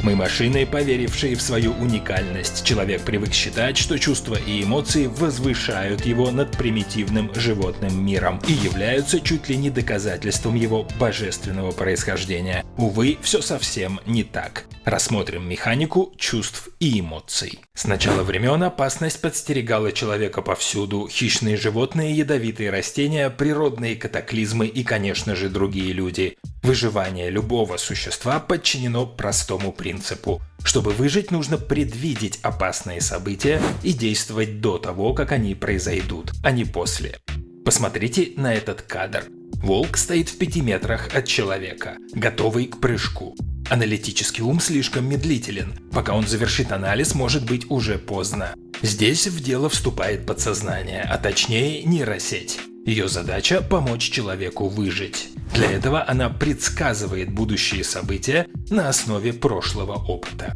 Мы машины, поверившие в свою уникальность. Человек привык считать, что чувства и эмоции возвышают его над примитивным животным миром и являются чуть ли не доказательством его божественного происхождения. Увы, все совсем не так. Рассмотрим механику чувств и эмоций. С начала времен опасность подстерегала человека повсюду. Хищные животные, ядовитые растения, природные катаклизмы и, конечно же, другие люди. Выживание любого существа подчинено простому принципу. Чтобы выжить, нужно предвидеть опасные события и действовать до того, как они произойдут, а не после. Посмотрите на этот кадр. Волк стоит в 5 метрах от человека, готовый к прыжку. Аналитический ум слишком медлителен. Пока он завершит анализ, может быть уже поздно. Здесь в дело вступает подсознание, а точнее нейросеть. Ее задача – помочь человеку выжить. Для этого она предсказывает будущие события на основе прошлого опыта.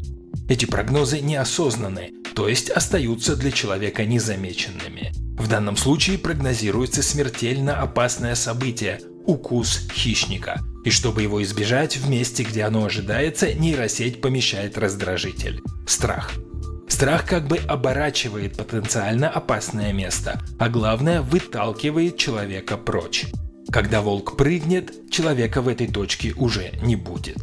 Эти прогнозы неосознанны, то есть остаются для человека незамеченными. В данном случае прогнозируется смертельно опасное событие – укус хищника. И чтобы его избежать, в месте, где оно ожидается, нейросеть помещает раздражитель – страх. Страх как бы оборачивает потенциально опасное место, а главное – выталкивает человека прочь. Когда волк прыгнет, человека в этой точке уже не будет.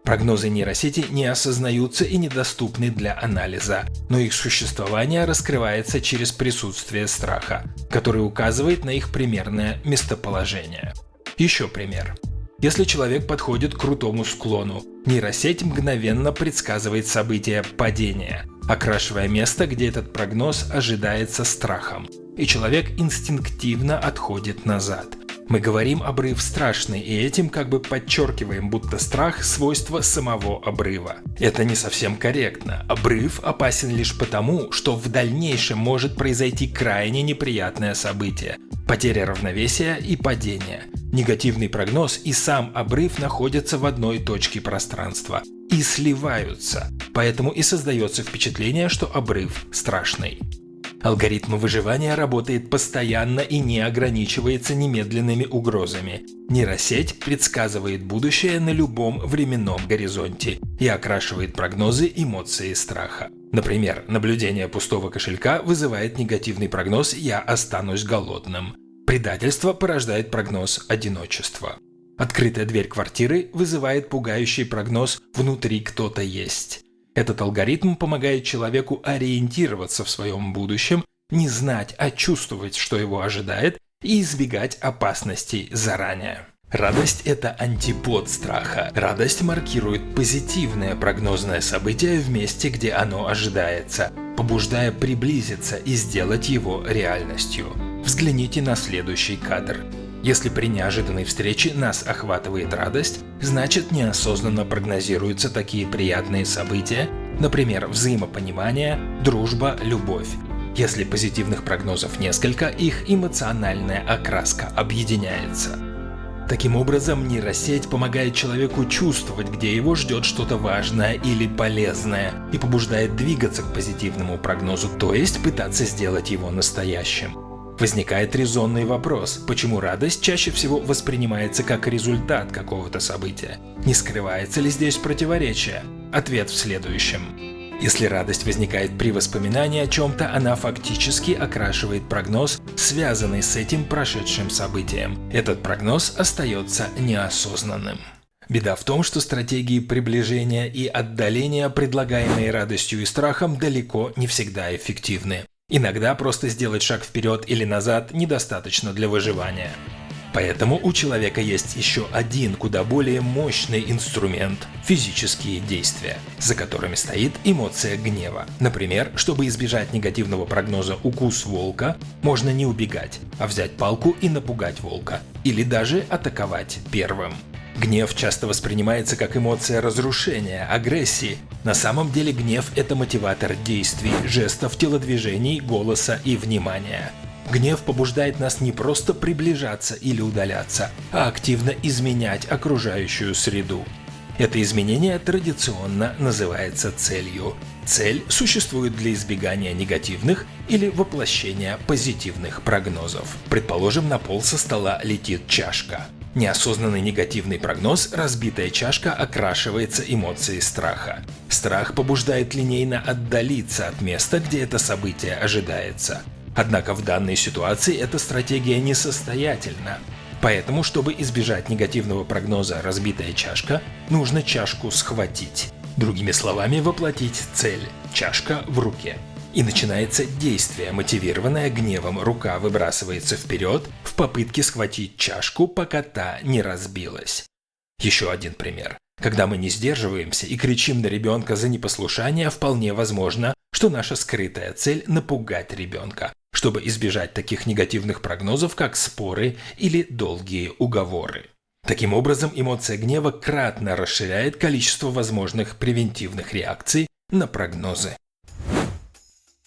Прогнозы нейросети не осознаются и недоступны для анализа, но их существование раскрывается через присутствие страха, который указывает на их примерное местоположение. Еще пример. Если человек подходит к крутому склону, нейросеть мгновенно предсказывает событие падения, окрашивая место, где этот прогноз ожидается страхом, и человек инстинктивно отходит назад. Мы говорим обрыв страшный, и этим как бы подчеркиваем, будто страх – свойство самого обрыва. Это не совсем корректно. Обрыв опасен лишь потому, что в дальнейшем может произойти крайне неприятное событие – потеря равновесия и падение. Негативный прогноз и сам обрыв находятся в одной точке пространства и сливаются, поэтому и создается впечатление, что обрыв страшный. Алгоритм выживания работает постоянно и не ограничивается немедленными угрозами. Нейросеть предсказывает будущее на любом временном горизонте и окрашивает прогнозы эмоции страха. Например, наблюдение пустого кошелька вызывает негативный прогноз «я останусь голодным». Предательство порождает прогноз одиночества. Открытая дверь квартиры вызывает пугающий прогноз «внутри кто-то есть». Этот алгоритм помогает человеку ориентироваться в своем будущем, не знать, а чувствовать, что его ожидает, и избегать опасностей заранее. Радость – это антипод страха. Радость маркирует позитивное прогнозное событие в месте, где оно ожидается, побуждая приблизиться и сделать его реальностью. Взгляните на следующий кадр. Если при неожиданной встрече нас охватывает радость, значит неосознанно прогнозируются такие приятные события, например, взаимопонимание, дружба, любовь. Если позитивных прогнозов несколько, их эмоциональная окраска объединяется. Таким образом, нейросеть помогает человеку чувствовать, где его ждет что-то важное или полезное, и побуждает двигаться к позитивному прогнозу, то есть пытаться сделать его настоящим. Возникает резонный вопрос, почему радость чаще всего воспринимается как результат какого-то события? Не скрывается ли здесь противоречие? Ответ в следующем. Если радость возникает при воспоминании о чем-то, она фактически окрашивает прогноз, связанный с этим прошедшим событием. Этот прогноз остается неосознанным. Беда в том, что стратегии приближения и отдаления, предлагаемые радостью и страхом, далеко не всегда эффективны. Иногда просто сделать шаг вперед или назад недостаточно для выживания. Поэтому у человека есть еще один куда более мощный инструмент – физические действия, за которыми стоит эмоция гнева. Например, чтобы избежать негативного прогноза «укус волка», можно не убегать, а взять палку и напугать волка, или даже атаковать первым. Гнев часто воспринимается как эмоция разрушения, агрессии. На самом деле гнев – это мотиватор действий, жестов, телодвижений, голоса и внимания. Гнев побуждает нас не просто приближаться или удаляться, а активно изменять окружающую среду. Это изменение традиционно называется целью. Цель существует для избегания негативных или воплощения позитивных прогнозов. Предположим, на пол со стола летит чашка. Неосознанный негативный прогноз «разбитая чашка» окрашивается эмоцией страха. Страх побуждает линейно отдалиться от места, где это событие ожидается. Однако в данной ситуации эта стратегия несостоятельна. Поэтому, чтобы избежать негативного прогноза «разбитая чашка», нужно чашку схватить. Другими словами, воплотить цель – чашка в руке. И начинается действие, мотивированное гневом. Рука выбрасывается вперед в попытке схватить чашку, пока та не разбилась. Еще один пример. Когда мы не сдерживаемся и кричим на ребенка за непослушание, вполне возможно, что наша скрытая цель – напугать ребенка, чтобы избежать таких негативных прогнозов, как споры или долгие уговоры. Таким образом, эмоция гнева кратно расширяет количество возможных превентивных реакций на прогнозы.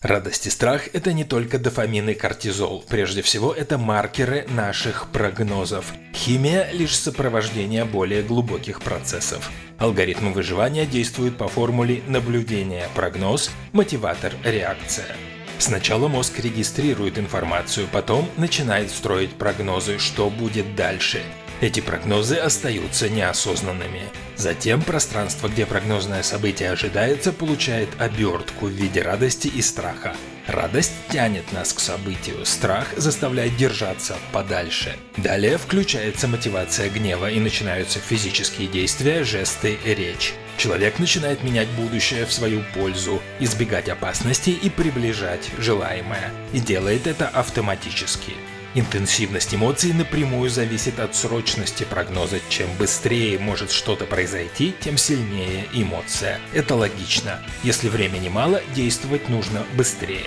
Радость и страх – это не только дофамин и кортизол. Прежде всего, это маркеры наших прогнозов. Химия – лишь сопровождение более глубоких процессов. Алгоритм выживания действует по формуле наблюдение, прогноз, мотиватор, реакция. Сначала мозг регистрирует информацию, потом начинает строить прогнозы, что будет дальше. Эти прогнозы остаются неосознанными. Затем пространство, где прогнозное событие ожидается, получает обертку в виде радости и страха. Радость тянет нас к событию, страх заставляет держаться подальше. Далее включается мотивация гнева и начинаются физические действия, жесты, речь. Человек начинает менять будущее в свою пользу, избегать опасностей и приближать желаемое. И делает это автоматически. Интенсивность эмоций напрямую зависит от срочности прогноза. Чем быстрее может что-то произойти, тем сильнее эмоция. Это логично. Если времени мало, действовать нужно быстрее.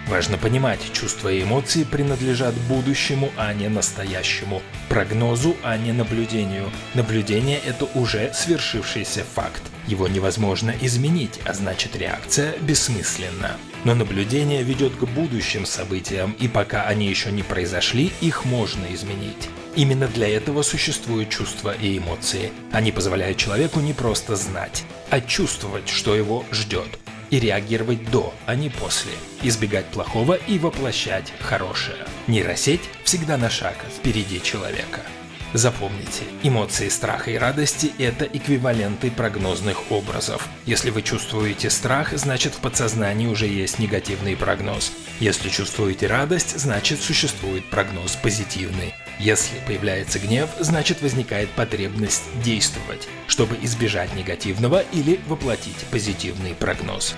Важно понимать, чувства и эмоции принадлежат будущему, а не настоящему. Прогнозу, а не наблюдению. Наблюдение – это уже свершившийся факт. Его невозможно изменить, а значит реакция бессмысленна. Но наблюдение ведет к будущим событиям, и пока они еще не произошли, их можно изменить. Именно для этого существуют чувства и эмоции. Они позволяют человеку не просто знать, а чувствовать, что его ждет. И реагировать до, а не после. Избегать плохого и воплощать хорошее. Нейросеть всегда на шаг впереди человека. Запомните, эмоции страха и радости – это эквиваленты прогнозных образов. Если вы чувствуете страх, значит в подсознании уже есть негативный прогноз. Если чувствуете радость, значит существует прогноз позитивный. Если появляется гнев, значит возникает потребность действовать, чтобы избежать негативного или воплотить позитивный прогноз.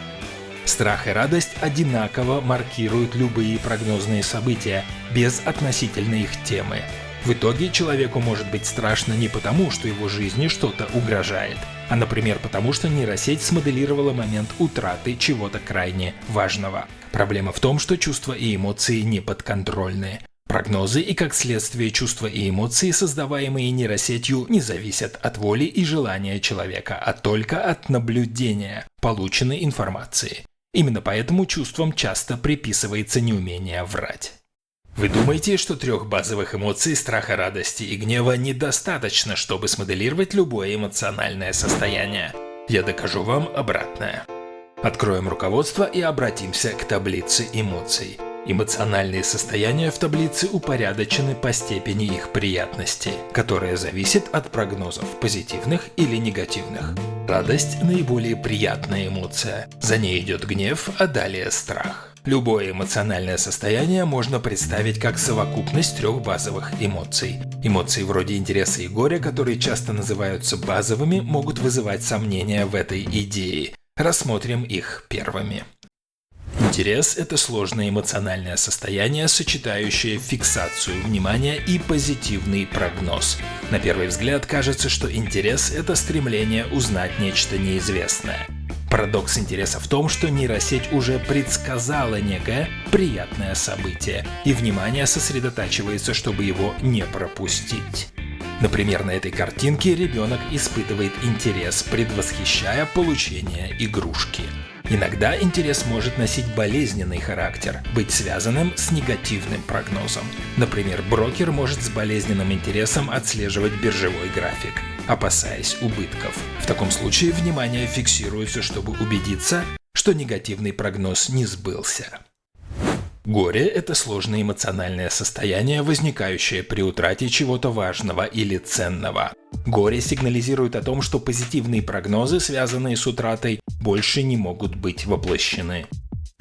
Страх и радость одинаково маркируют любые прогнозные события, без относительной их темы. В итоге человеку может быть страшно не потому, что его жизни что-то угрожает, а, например, потому что нейросеть смоделировала момент утраты чего-то крайне важного. Проблема в том, что чувства и эмоции неподконтрольны. Прогнозы и, как следствие, чувства и эмоции, создаваемые нейросетью, не зависят от воли и желания человека, а только от наблюдения полученной информации. Именно поэтому чувствам часто приписывается неумение врать. Вы думаете, что 3 базовых эмоций – страха, радости и гнева – недостаточно, чтобы смоделировать любое эмоциональное состояние? Я докажу вам обратное. Откроем руководство и обратимся к таблице эмоций. Эмоциональные состояния в таблице упорядочены по степени их приятности, которая зависит от прогнозов, позитивных или негативных. Радость – наиболее приятная эмоция. За ней идет гнев, а далее страх. Любое эмоциональное состояние можно представить как совокупность 3 базовых эмоций. Эмоции вроде интереса и горя, которые часто называются базовыми, могут вызывать сомнения в этой идее. Рассмотрим их первыми. Интерес – это сложное эмоциональное состояние, сочетающее фиксацию внимания и позитивный прогноз. На первый взгляд кажется, что интерес – это стремление узнать нечто неизвестное. Парадокс интереса в том, что нейросеть уже предсказала некое приятное событие, и внимание сосредотачивается, чтобы его не пропустить. Например, на этой картинке ребенок испытывает интерес, предвосхищая получение игрушки. Иногда интерес может носить болезненный характер, быть связанным с негативным прогнозом. Например, брокер может с болезненным интересом отслеживать биржевой график, опасаясь убытков. В таком случае внимание фиксируется, чтобы убедиться, что негативный прогноз не сбылся. Горе – это сложное эмоциональное состояние, возникающее при утрате чего-то важного или ценного. Горе сигнализирует о том, что позитивные прогнозы, связанные с утратой, больше не могут быть воплощены.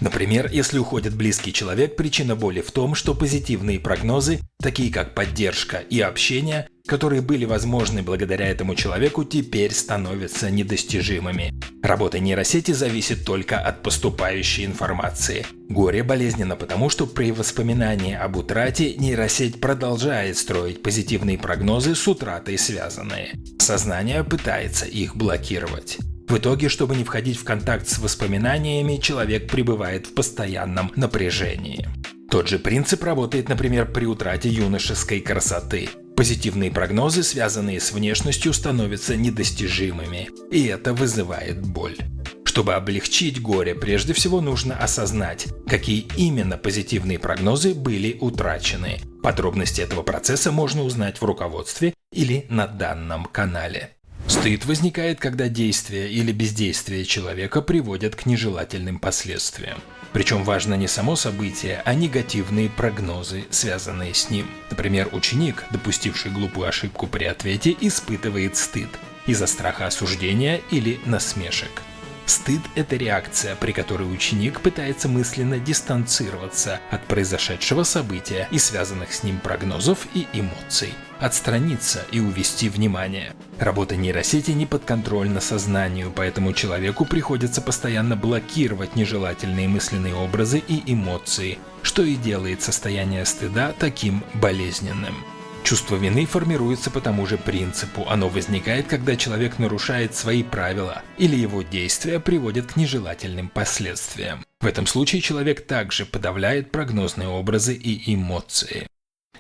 Например, если уходит близкий человек, причина боли в том, что позитивные прогнозы, такие как поддержка и общение, которые были возможны благодаря этому человеку, теперь становятся недостижимыми. Работа нейросети зависит только от поступающей информации. Горе болезненно потому, что при воспоминании об утрате нейросеть продолжает строить позитивные прогнозы с утратой связанные. Сознание пытается их блокировать. В итоге, чтобы не входить в контакт с воспоминаниями, человек пребывает в постоянном напряжении. Тот же принцип работает, например, при утрате юношеской красоты. Позитивные прогнозы, связанные с внешностью, становятся недостижимыми, и это вызывает боль. Чтобы облегчить горе, прежде всего нужно осознать, какие именно позитивные прогнозы были утрачены. Подробности этого процесса можно узнать в руководстве или на данном канале. Стыд возникает, когда действия или бездействие человека приводят к нежелательным последствиям. Причем важно не само событие, а негативные прогнозы, связанные с ним. Например, ученик, допустивший глупую ошибку при ответе, испытывает стыд из-за страха осуждения или насмешек. Стыд – это реакция, при которой ученик пытается мысленно дистанцироваться от произошедшего события и связанных с ним прогнозов и эмоций, отстраниться и увести внимание. Работа нейросети не подконтрольна сознанию, поэтому человеку приходится постоянно блокировать нежелательные мысленные образы и эмоции, что и делает состояние стыда таким болезненным. Чувство вины формируется по тому же принципу. Оно возникает, когда человек нарушает свои правила или его действия приводят к нежелательным последствиям. В этом случае человек также подавляет прогнозные образы и эмоции.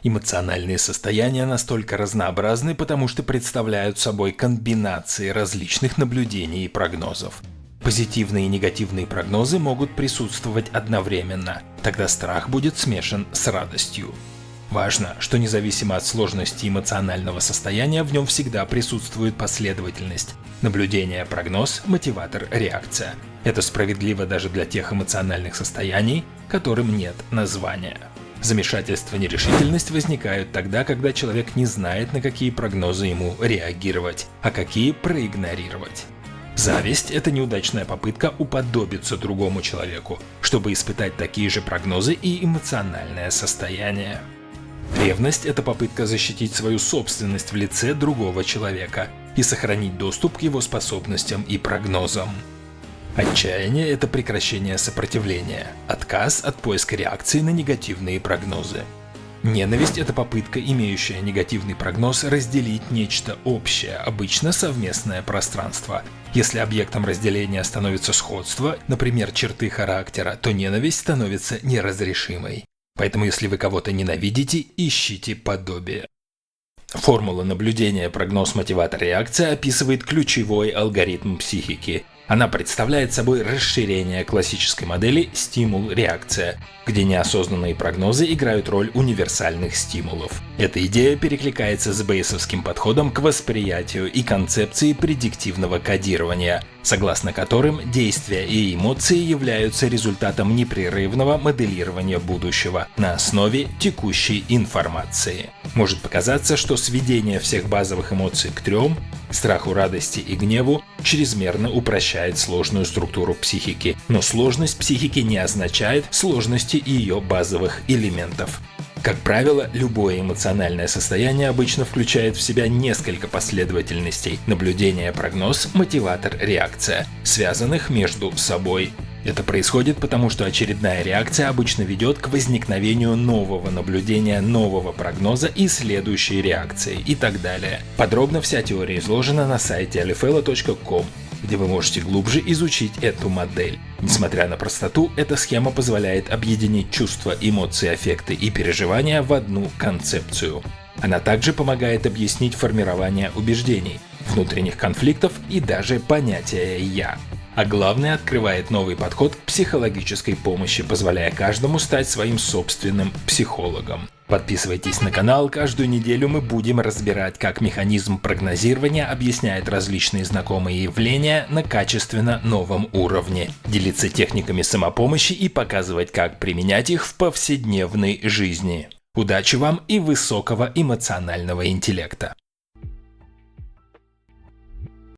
Эмоциональные состояния настолько разнообразны, потому что представляют собой комбинации различных наблюдений и прогнозов. Позитивные и негативные прогнозы могут присутствовать одновременно, тогда страх будет смешан с радостью. Важно, что независимо от сложности эмоционального состояния, в нем всегда присутствует последовательность. Наблюдение, прогноз, мотиватор, реакция. Это справедливо даже для тех эмоциональных состояний, которым нет названия. Замешательство, нерешительность возникают тогда, когда человек не знает, на какие прогнозы ему реагировать, а какие проигнорировать. Зависть – это неудачная попытка уподобиться другому человеку, чтобы испытать такие же прогнозы и эмоциональное состояние. Ревность – это попытка защитить свою собственность в лице другого человека и сохранить доступ к его способностям и прогнозам. Отчаяние – это прекращение сопротивления, отказ от поиска реакции на негативные прогнозы. Ненависть – это попытка, имеющая негативный прогноз, разделить нечто общее, обычно совместное пространство. Если объектом разделения становится сходство, например, черты характера, то ненависть становится неразрешимой. Поэтому, если вы кого-то ненавидите, ищите подобие. Формула наблюдения прогноз-мотиватор-реакция описывает ключевой алгоритм психики. Она представляет собой расширение классической модели стимул-реакция, где неосознанные прогнозы играют роль универсальных стимулов. Эта идея перекликается с бейсовским подходом к восприятию и концепции предиктивного кодирования, согласно которым действия и эмоции являются результатом непрерывного моделирования будущего на основе текущей информации. Может показаться, что сведение всех базовых эмоций к 3 – страху, радости и гневу – чрезмерно упрощает сложную структуру психики, но сложность психики не означает сложности ее базовых элементов. Как правило, любое эмоциональное состояние обычно включает в себя несколько последовательностей – наблюдение, прогноз, мотиватор, реакция, связанных между собой. Это происходит потому, что очередная реакция обычно ведет к возникновению нового наблюдения, нового прогноза и следующей реакции и так далее. Подробно вся теория изложена на сайте alifelo.com, где вы можете глубже изучить эту модель. Несмотря на простоту, эта схема позволяет объединить чувства, эмоции, аффекты и переживания в одну концепцию. Она также помогает объяснить формирование убеждений, внутренних конфликтов и даже понятия «я». А главное, открывает новый подход к психологической помощи, позволяя каждому стать своим собственным психологом. Подписывайтесь на канал, каждую неделю мы будем разбирать, как механизм прогнозирования объясняет различные знакомые явления на качественно новом уровне, делиться техниками самопомощи и показывать, как применять их в повседневной жизни. Удачи вам и высокого эмоционального интеллекта!